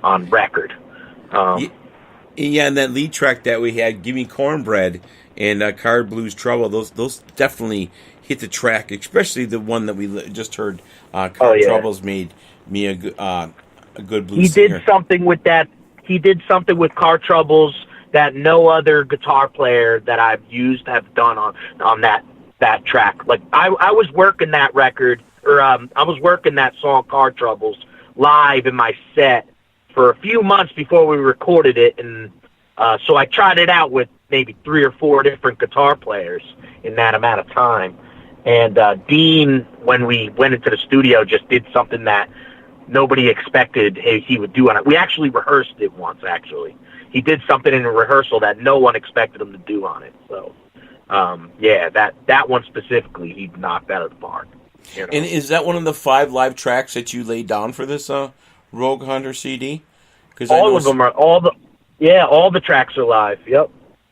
on record. Yeah, and that lead track that we had, "Give Me Cornbread" and "Card Blues Trouble," those definitely hit the track, especially the one that we just heard. Card Troubles made me a good blues singer. He did something with that. He did something with Car Troubles that no other guitar player that I've used have done on that track. Like I was working that record, or I was working that song "Car Troubles" live in my set for a few months before we recorded it, and so I tried it out with maybe 3 or 4 different guitar players in that amount of time. And Dean, when we went into the studio, just did something that nobody expected he would do on it. We actually rehearsed it once, actually. He did something in a rehearsal that no one expected him to do on it. So, that one specifically, he knocked out of the park. You know? And is that one of the 5 live tracks that you laid down for this Rogue Hunter CD? All of them are, all the tracks are live, yep.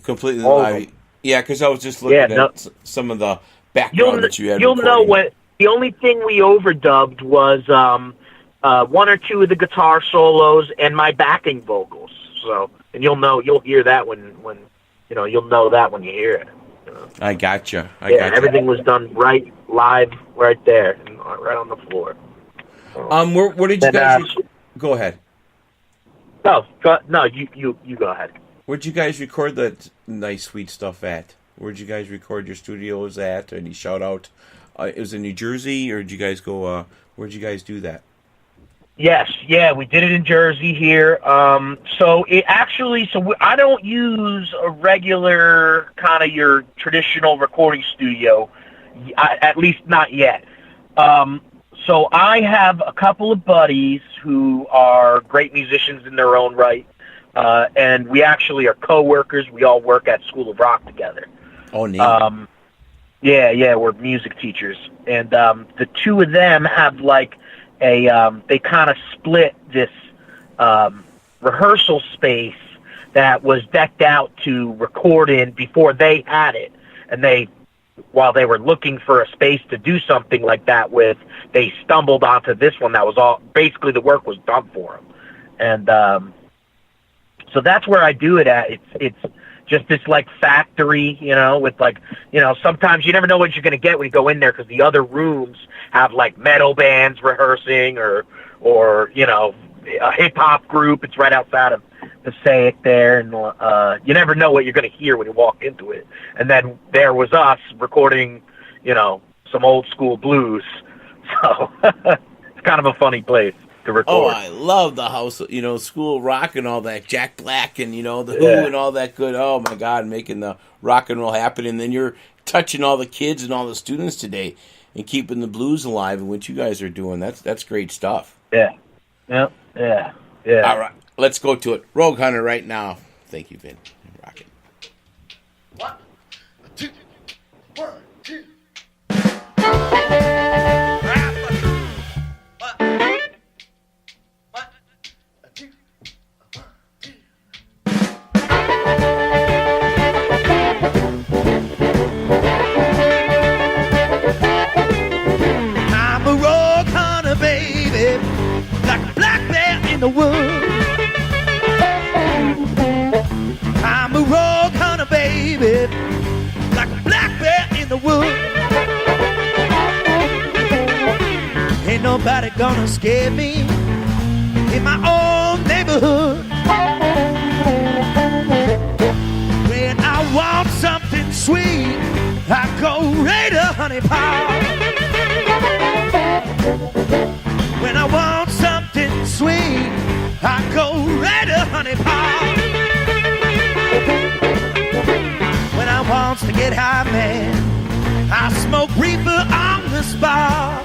Completely live. Yeah, because I was just looking at some of the background that you had. You'll know what, the only thing we overdubbed was 1 or 2 of the guitar solos and my backing vocals. So, and you'll hear that when you'll know that when you hear it. I gotcha. Everything was done right live, right there, and right on the floor. Where did you guys? Go ahead. No, you go ahead. Where'd you guys record that nice, sweet stuff at? Where'd you guys record your studios at? Any shout out? It was in New Jersey, or did you guys go? Where'd you guys do that? Yes, we did it in Jersey here. So I don't use a regular kind of your traditional recording studio, at least not yet. So I have a couple of buddies who are great musicians in their own right, and we actually are co-workers. We all work at School of Rock together. Oh, neat. We're music teachers, and the 2 of them have like they kind of split this rehearsal space that was decked out to record in before they had it, and while they were looking for a space to do something like that with, they stumbled onto this one that was all, basically the work was done for them. And so that's where I do it at. It's just this like factory, with like, sometimes you never know what you're going to get when you go in there, because the other rooms have like metal bands rehearsing or a hip-hop group. It's right outside of Passaic there, and you never know what you're going to hear when you walk into it. And then there was us recording, some old school blues. So it's kind of a funny place to record. Oh, I love the house, School of Rock and all that, Jack Black and, the Who and all that good. Oh, my God, making the rock and roll happen. And then you're touching all the kids and all the students today and keeping the blues alive, and what you guys are doing. That's great stuff. Yeah. All right. Let's go to it. Rogue Hunter right now. Thank you, Vin. Rock it. 1, 2, 1, 2. I'm a rogue hunter, baby, like a black bear in the woods. I'm a rogue hunter, baby, like a black bear in the woods. Ain't nobody gonna scare me in my own neighborhood. When I want something sweet, I go right to honey pie. When I want something sweet, I go right to honey pie. When I want to get high, man, I smoke reefer on the spot.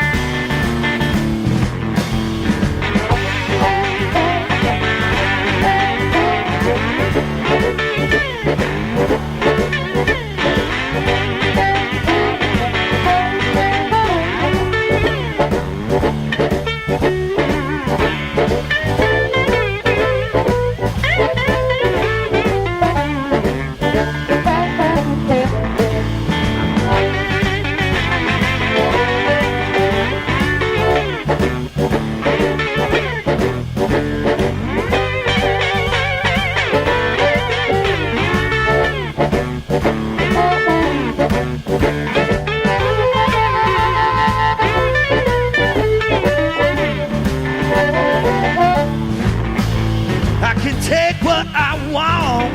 I can take what I want.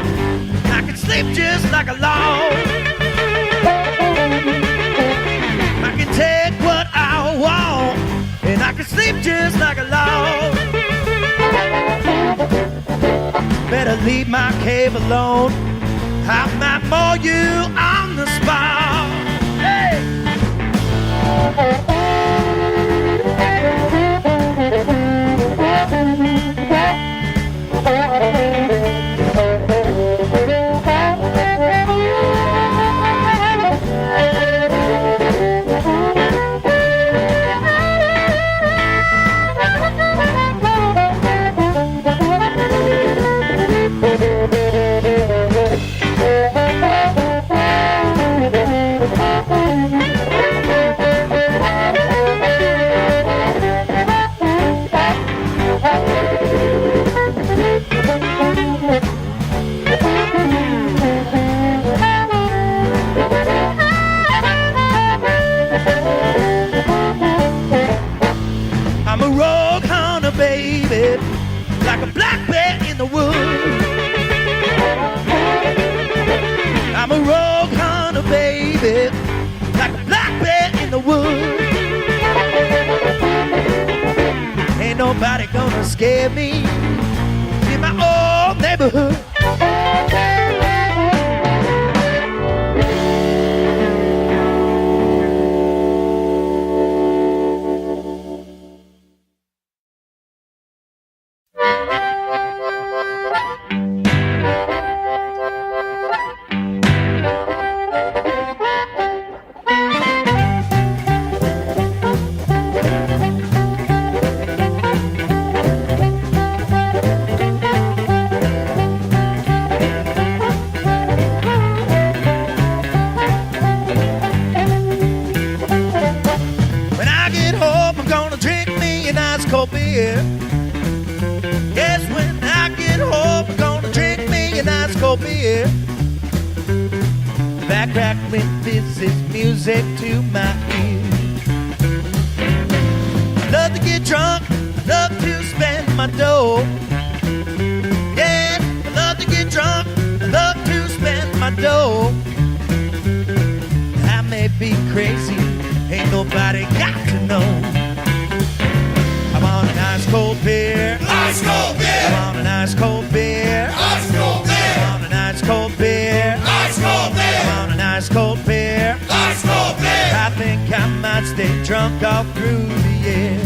I can sleep just like a log. I can take what I want, and I can sleep just like a log. Better leave my cave alone. I might maul you on the spot. Hey! I'm a rogue hunter, baby, like a black bear in the woods. I'm a rogue hunter, baby, like a black bear in the woods. Ain't nobody gonna scare me in my old neighborhood. Cold beer. Yes, when I get home, I'm gonna drink me a nice cold beer. Back crackling, this is music to my ears. I love to get drunk, I love to spend my dough. Yeah, I love to get drunk, I love to spend my dough. I may be crazy, ain't nobody got to know. I want an ice cold beer. Ice cold beer. I want an ice cold beer. Ice cold beer. I want an ice cold beer. Ice cold beer. I want an ice cold beer. Ice cold beer. I think I might stay drunk all through the year.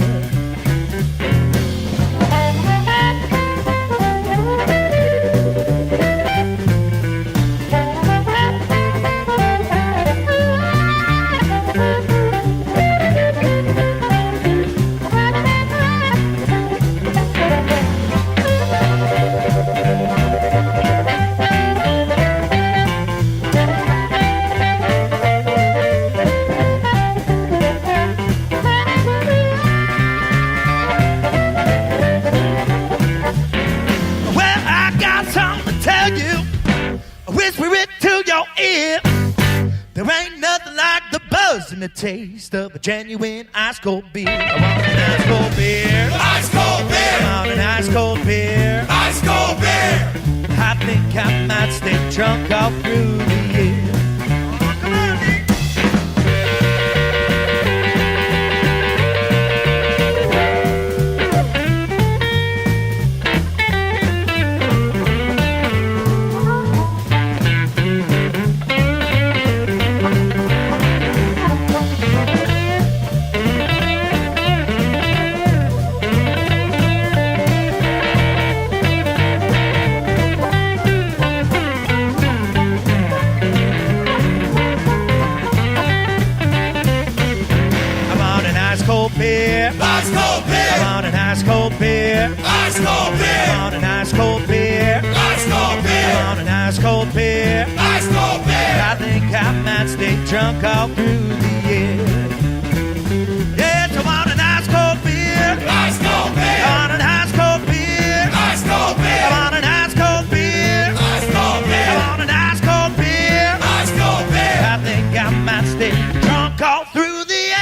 There ain't nothing like the buzz and the taste of a genuine ice cold beer. I want an ice cold beer. Ice cold beer. I want an ice cold beer. Ice cold beer. I think I might stay drunk all through the year. Come on, Nick. Beer. Ice cold beer. I want an ice cold beer. Ice cold beer. I want an ice cold beer. Ice cold beer. I want an ice cold beer. Ice cold beer. I think I might stay drunk all through the year. Yes, I want an ice cold beer. Ice cold beer. I want an ice cold beer. Ice cold beer. I want an ice cold beer. Ice cold beer. I want an ice cold beer. Ice cold beer. I think I might stay drunk all through the year.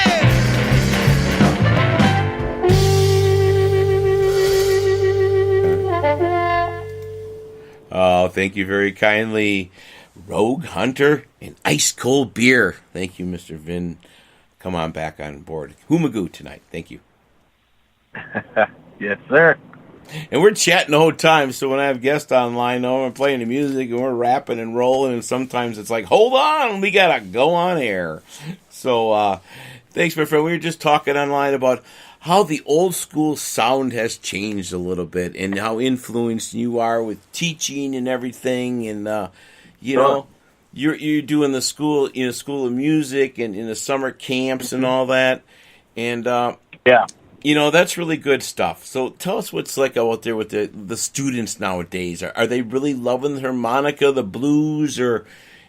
thank you very kindly. Rogue Hunter and ice cold beer. Thank you, Mr. Vin. Come on back on board. Hoomagoo tonight. Thank you. Yes, sir. And we're chatting the whole time, so when I have guests online, we're playing the music and we're rapping and rolling, and sometimes it's like, hold on, we gotta go on air. So, thanks, my friend. We were just talking online about how the old school sound has changed a little bit and how influenced you are with teaching and everything, and you know, you're doing the school of music and in the summer camps and all that, and yeah. You know, that's really good stuff. So tell us what's like out there with the students nowadays. Are they really loving the harmonica, the blues, or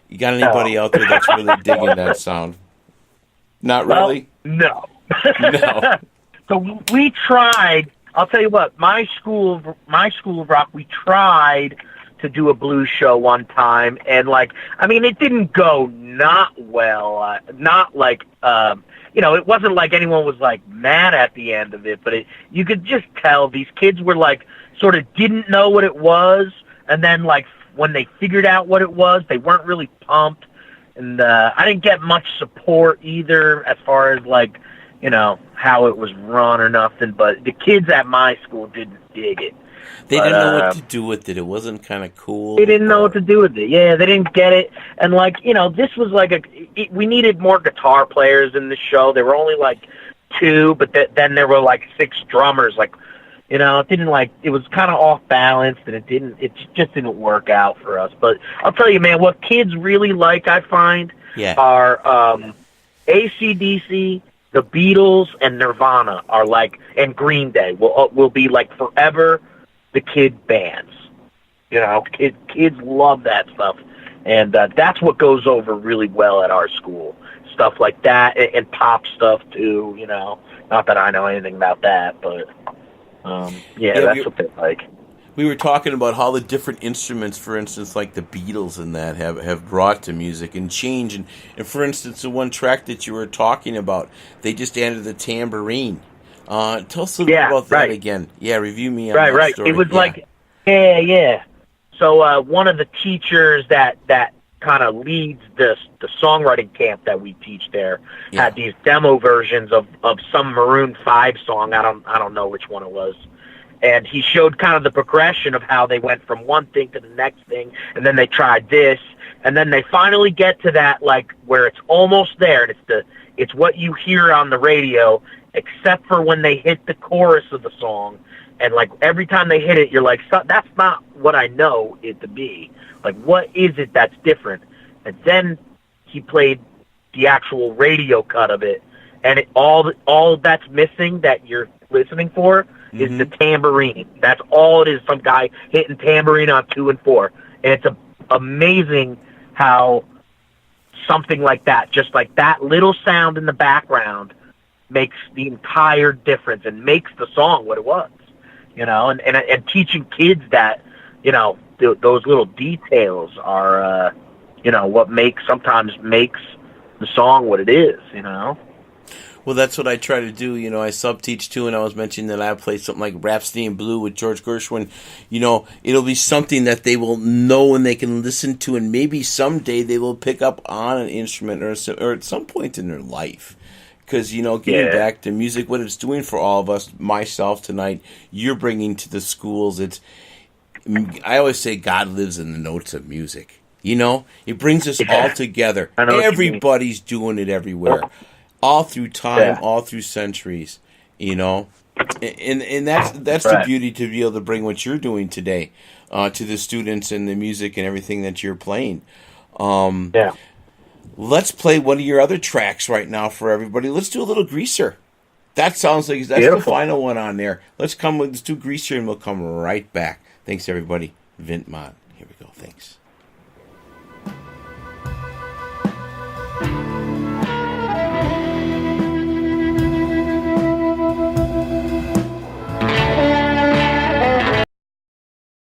you got anybody out there that's really digging that sound? Not really? Well, no. No. So we tried, I'll tell you what, my school of rock, we tried to do a blues show one time, and it didn't go not well, not like, it wasn't like anyone was like mad at the end of it, but you could just tell these kids were like sort of didn't know what it was, and then like when they figured out what it was, they weren't really pumped, and I didn't get much support either as far as like, how it was run or nothing, but the kids at my school didn't dig it. They didn't know what to do with it. It wasn't kind of cool. They didn't know what to do with it. Yeah, they didn't get it. And this was like we needed more guitar players in the show. There were only like 2, but then there were like 6 drummers. It didn't it was kind of off balance, and it just didn't work out for us. But I'll tell you, man, what kids really like, I find, are AC/DC, the Beatles, and Nirvana are and Green Day will be like forever the kid bands. Kids love that stuff, and that's what goes over really well at our school. Stuff like that, and pop stuff too. Not that I know anything about that, but that's what they like. We were talking about how the different instruments, for instance, like the Beatles and that, have brought to music and change. And for instance, the one track that you were talking about, they just added the tambourine. Tell us a little bit about that again. Yeah, review me on that story. It was So one of the teachers that kind of leads the songwriting camp that we teach there had these demo versions of some Maroon 5 song. I don't know which one it was. And he showed kind of the progression of how they went from one thing to the next thing, and then they tried this, and then they finally get to that where it's almost there, and it's what you hear on the radio, except for when they hit the chorus of the song, and every time they hit it, you're like, that's not what I know it to be. What is it that's different? And then he played the actual radio cut of it, and all that's missing that you're listening for is the tambourine. That's all it is. Some guy hitting tambourine on 2 and 4, and it's amazing how something like that, just like that little sound in the background, makes the entire difference and makes the song what it was. And teaching kids that, those little details are, what sometimes makes the song what it is. Well, that's what I try to do. I sub-teach too, and I was mentioning that I play something like Rhapsody in Blue with George Gershwin. It'll be something that they will know and they can listen to, and maybe someday they will pick up on an instrument or at some point in their life. Because, getting back to music, what it's doing for all of us, myself tonight, you're bringing to the schools, I always say God lives in the notes of music. It brings us all together. Everybody's doing it everywhere. All through time, all through centuries, and that's the beauty, to be able to bring what you're doing today to the students and the music and everything that you're playing. Let's play one of your other tracks right now for everybody. Let's do a little Greaser. That sounds like that's the final one on there. Let's do Greaser, and we'll come right back. Thanks, everybody. Vin Mott. Here we go. Thanks.